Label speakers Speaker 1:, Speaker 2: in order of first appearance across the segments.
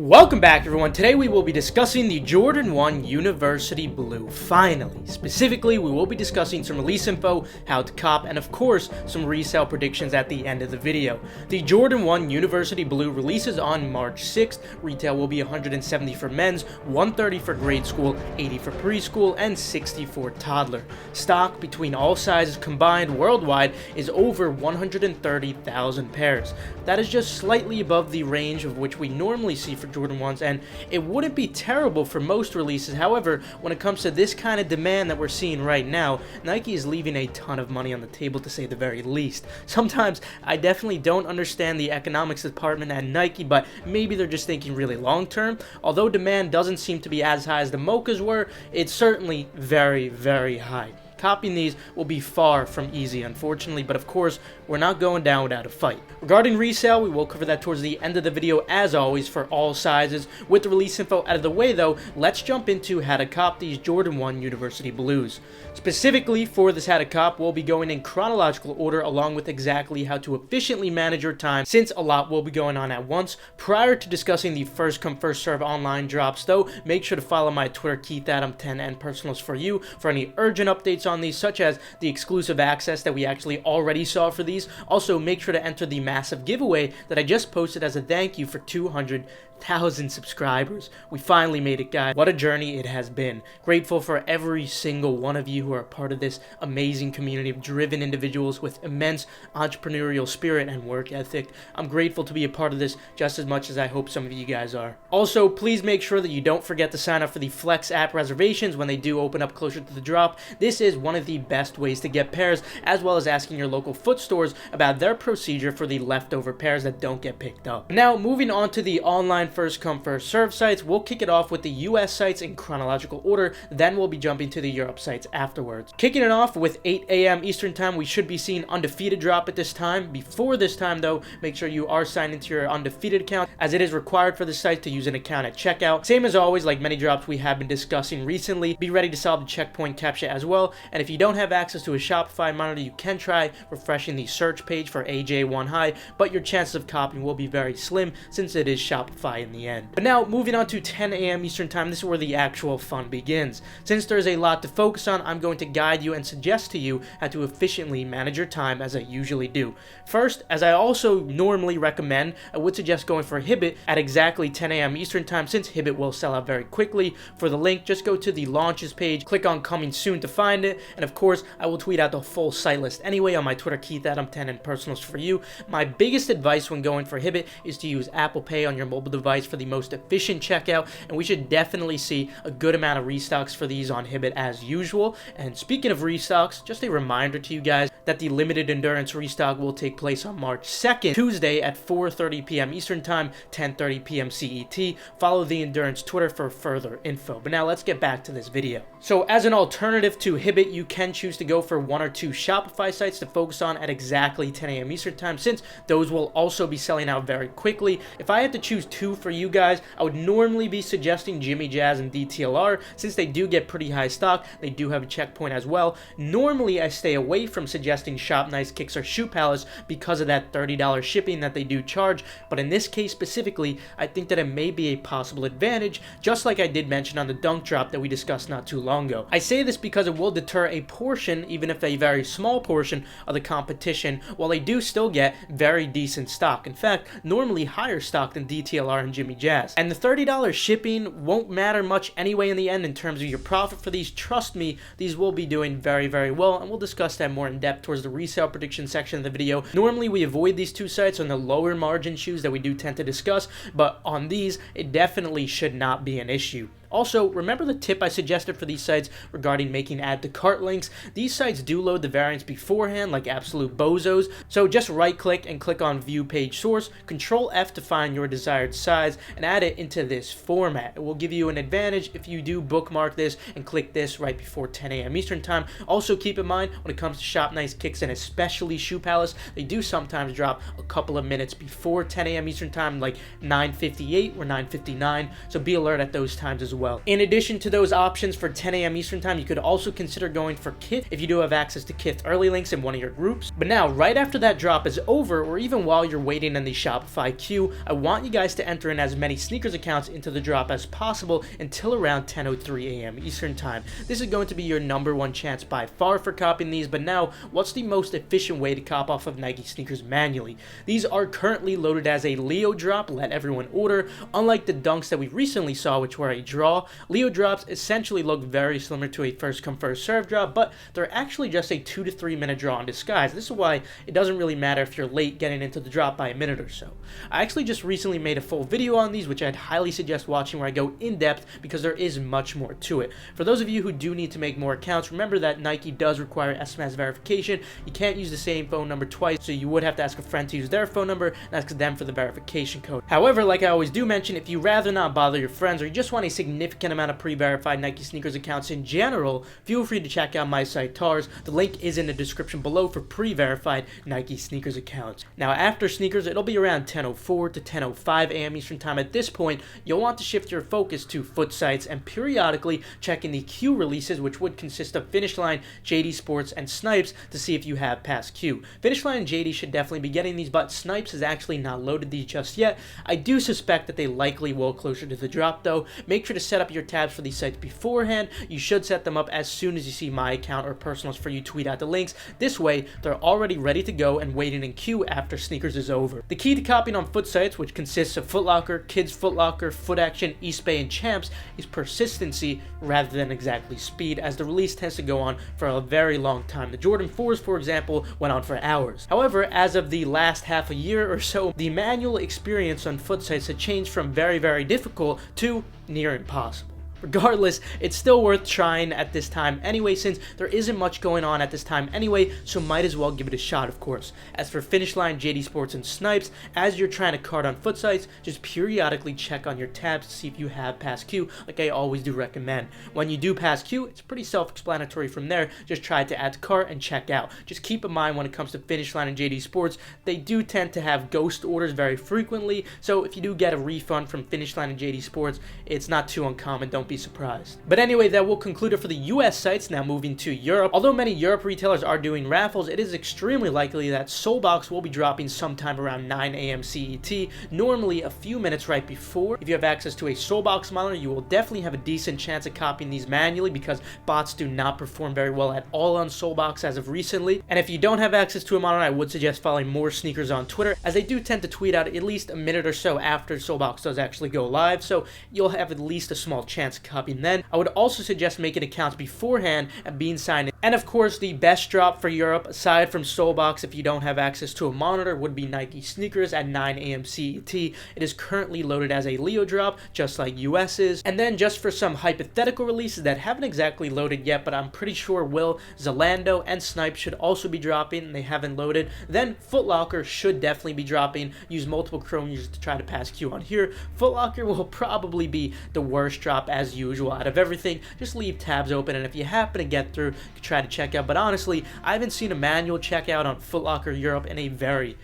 Speaker 1: Welcome back, everyone. Today we will be discussing the Jordan 1 University Blue, finally. Specifically, we will be discussing some release info, how to cop, and of course, some resale predictions at the end of the video. The Jordan 1 University Blue releases on March 6th. Retail will be $170 for men's, $130 for grade school, $80 for preschool, and $60 for toddler. Stock between all sizes combined worldwide is over 130,000 pairs. That is just slightly above the range of which we normally see for Jordan 1s, and it wouldn't be terrible for most releases. However, when it comes to this kind of demand that we're seeing right now, Nike is leaving a ton of money on the table, to say the very least. Sometimes I definitely don't understand the economics department at Nike, but maybe they're just thinking really long term. Although demand doesn't seem to be as high as the Mochas were, it's certainly very, very high. Copying these will be far from easy, unfortunately, but of course, we're not going down without a fight. Regarding resale, we will cover that towards the end of the video, as always, for all sizes. With the release info out of the way, though, let's jump into how to cop these Jordan 1 University Blues. Specifically for this how to cop, we'll be going in chronological order, along with exactly how to efficiently manage your time, since a lot will be going on at once. Prior to discussing the first come first serve online drops, though, make sure to follow my Twitter, KeithAdam10, and Personals for You for any urgent updates on these, such as the exclusive access that we actually already saw for these. Also, make sure to enter the massive giveaway that I just posted as a thank you for 200,000 subscribers. We finally made it, guys. What a journey it has been. Grateful for every single one of you who are part of this amazing community of driven individuals with immense entrepreneurial spirit and work ethic. I'm grateful to be a part of this just as much as I hope some of you guys are. Also, please make sure that you don't forget to sign up for the Flex App Reservations when they do open up closer to the drop. This is one of the best ways to get pairs, as well as asking your local foot stores about their procedure for the leftover pairs that don't get picked up. Now, moving on to the online first come first serve sites, we'll kick it off with the US sites in chronological order, then we'll be jumping to the Europe sites afterwards. Kicking it off with 8 a.m. Eastern time, we should be seeing Undefeated drop at this time. Before this time, though, make sure you are signed into your Undefeated account, as it is required for the site to use an account at checkout. Same as always, like many drops we have been discussing recently, be ready to solve the checkpoint captcha as well. And if you don't have access to a Shopify monitor, you can try refreshing the search page for AJ1 High, but your chances of copying will be very slim since it is Shopify in the end. But now, moving on to 10 a.m. Eastern time, this is where the actual fun begins. Since there's a lot to focus on, I'm going to guide you and suggest to you how to efficiently manage your time, as I usually do. First, as I also normally recommend, I would suggest going for Hibbett at exactly 10 a.m. Eastern time, since Hibbett will sell out very quickly. For the link, just go to the launches page, click on coming soon to find it, and of course, I will tweet out the full site list anyway on my Twitter, KeithAdam10, and Personals for You. My biggest advice when going for Hibbett is to use Apple Pay on your mobile device for the most efficient checkout, and we should definitely see a good amount of restocks for these on Hibbett as usual. And speaking of restocks, just a reminder to you guys that the limited endurance restock will take place on March 2nd, Tuesday at 4:30 p.m. Eastern time, 10:30 p.m. CET. Follow the endurance Twitter for further info. But now let's get back to this video. So as an alternative to Hibbett, you can choose to go for one or two Shopify sites to focus on at exactly 10 a.m. Eastern time, since those will also be selling out very quickly. If I had to choose two for you guys, I would normally be suggesting Jimmy Jazz and DTLR, since they do get pretty high stock. They do have a checkpoint as well. Normally, I stay away from suggesting Shop Nice, Kicks, or Shoe Palace because of that $30 shipping that they do charge, but in this case specifically, I think that it may be a possible advantage, just like I did mention on the Dunk Drop that we discussed not too long ago. I say this because it will deter a portion, even if a very small portion, of the competition, while they do still get very decent stock. In fact, normally higher stock than DTLR and Jimmy Jazz. And the $30 shipping won't matter much anyway in the end in terms of your profit for these. Trust me, these will be doing very, very well, and we'll discuss that more in depth towards the resale prediction section of the video. Normally, we avoid these two sites on the lower margin shoes that we do tend to discuss, but on these, it definitely should not be an issue. Also, remember the tip I suggested for these sites regarding making add to cart links? These sites do load the variants beforehand like absolute bozos, so just right click and click on view page source, control F to find your desired size, and add it into this format. It will give you an advantage if you do bookmark this and click this right before 10 a.m. Eastern time. Also keep in mind, when it comes to Shop Nice, Kicks, and especially Shoe Palace, they do sometimes drop a couple of minutes before 10 a.m. Eastern time, like 9:58 or 9:59, so be alert at those times as well. well. In addition to those options for 10 a.m. Eastern time, you could also consider going for Kith if you do have access to Kith early links in one of your groups. But now, right after that drop is over, or even while you're waiting in the Shopify queue, I want you guys to enter in as many sneakers accounts into the drop as possible until around 10:03 a.m. Eastern time. This is going to be your number one chance by far for copying these, but now, what's the most efficient way to cop off of Nike sneakers manually? These are currently loaded as a Leo drop, let everyone order. Unlike the Dunks that we recently saw, which were a draw, Leo drops essentially look very similar to a first come first serve drop, but they're actually just a 2 to 3 minute draw in disguise. This is why it doesn't really matter if you're late getting into the drop by a minute or so. I actually just recently made a full video on these, which I'd highly suggest watching, where I go in depth because there is much more to it. For those of you who do need to make more accounts, remember that Nike does require SMS verification. You can't use the same phone number twice, so you would have to ask a friend to use their phone number and ask them for the verification code. However, like I always do mention, if you rather not bother your friends, or you just want a significant amount of pre-verified Nike sneakers accounts in general, feel free to check out my site Tars. The link is in the description below for pre-verified Nike sneakers accounts. Now after sneakers, it'll be around 10:04 to 10:05 a.m. Eastern time. At this point, you'll want to shift your focus to foot sites and periodically checking the Q releases, which would consist of Finish Line, JD Sports, and Snipes, to see if you have past Q. Finish Line and JD should definitely be getting these, but Snipes has actually not loaded these just yet. I do suspect that they likely will closer to the drop though. Make sure to set up your tabs for these sites beforehand. You should set them up as soon as you see my account or Personals For You tweet out the links. This way, they're already ready to go and waiting in queue after sneakers is over. The key to copying on foot sites, which consists of Foot Locker, Kids Foot Locker, Foot Action, Eastbay, and Champs, is persistency rather than exactly speed, as the release tends to go on for a very long time. The Jordan 4s, for example, went on for hours. However, as of the last half a year or so, the manual experience on foot sites had changed from very, very difficult to near impossible. Regardless, it's still worth trying at this time anyway, since there isn't much going on at this time anyway, so might as well give it a shot, of course. As for Finish Line, JD Sports, and Snipes, as you're trying to cart on foot sites, just periodically check on your tabs to see if you have past Q, like I always do recommend. When you do pass Q, it's pretty self-explanatory from there. Just try to add to cart and check out. Just keep in mind when it comes to Finish Line and JD Sports, they do tend to have ghost orders very frequently, so if you do get a refund from Finish Line and JD Sports, it's not too uncommon. Don't be surprised. But anyway, that will conclude it for the US sites. Now moving to Europe. Although many Europe retailers are doing raffles, it is extremely likely that Soulbox will be dropping sometime around 9 a.m. CET, normally a few minutes right before. If you have access to a Soulbox monitor, you will definitely have a decent chance of copying these manually, because bots do not perform very well at all on Soulbox as of recently. And if you don't have access to a monitor, I would suggest following more sneakers on Twitter, as they do tend to tweet out at least a minute or so after Soulbox does actually go live, so you'll have at least a small chance of copying then. I would also suggest making accounts beforehand and being signed in. And of course, the best drop for Europe, aside from Soulbox, if you don't have access to a monitor, would be Nike sneakers at 9 a.m. CET. It is currently loaded as a Leo drop, just like US is. And then just for some hypothetical releases that haven't exactly loaded yet, but I'm pretty sure will, Zalando and Snipe should also be dropping. They haven't loaded. Then Foot Locker should definitely be dropping. Use multiple Chrome users to try to pass Q on here. Foot Locker will probably be the worst drop as usual. Out of everything, just leave tabs open, and if you happen to get through, you can try to check out. But honestly, I haven't seen a manual checkout on Foot Locker Europe in a very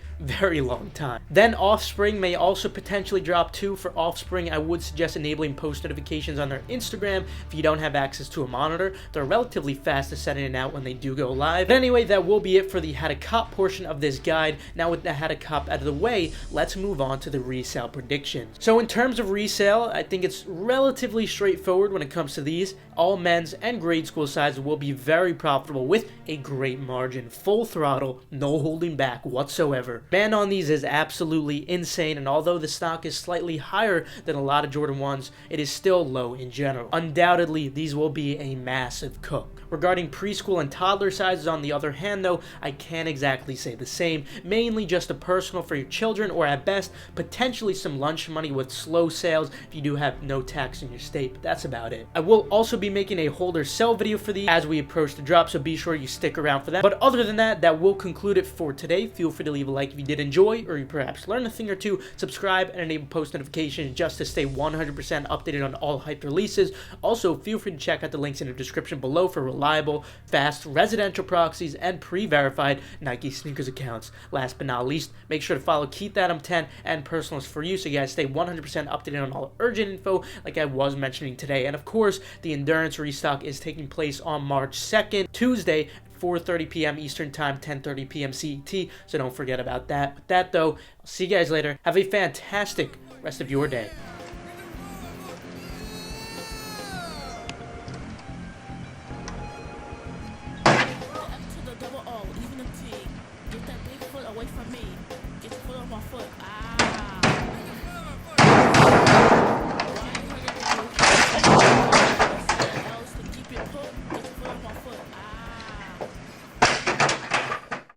Speaker 1: long time. Then Offspring may also potentially drop too. For Offspring, I would suggest enabling post notifications on their Instagram if you don't have access to a monitor. They're relatively fast at setting it out when they do go live. But anyway, that will be it for the how to cop portion of this guide. Now with the how to cop out of the way, let's move on to the resale predictions. So in terms of resale, I think it's relatively straightforward when it comes to these. All men's and grade school sizes will be very profitable with a great margin. Full throttle, no holding back whatsoever. Demand on these is absolutely insane, and although the stock is slightly higher than a lot of Jordan 1s, it is still low in general. Undoubtedly, these will be a massive cook. Regarding preschool and toddler sizes, on the other hand though, I can't exactly say the same. Mainly just a personal for your children, or at best, potentially some lunch money with slow sales if you do have no tax in your state, but that's about it. I will also be making a hold or sell video for these as we approach the drop, so be sure you stick around for that. But other than that, that will conclude it for today. Feel free to leave a like if if you did enjoy, or you perhaps learned a thing or two. Subscribe and enable post notifications just to stay 100% updated on all hyped releases. Also, feel free to check out the links in the description below for reliable, fast residential proxies and pre-verified Nike sneakers accounts. Last but not least, make sure to follow KeithAdam10 and Personalist for you so you guys stay 100% updated on all urgent info like I was mentioning today. And of course, the Endurance Restock is taking place on March 2nd, Tuesday, 4:30 p.m. Eastern Time, 10:30 p.m. CET, so don't forget about that. With that though, I'll see you guys later. Have a fantastic rest of your day.
Speaker 2: To the double O, even a T. Get that big foot away from me. Get your foot off my foot.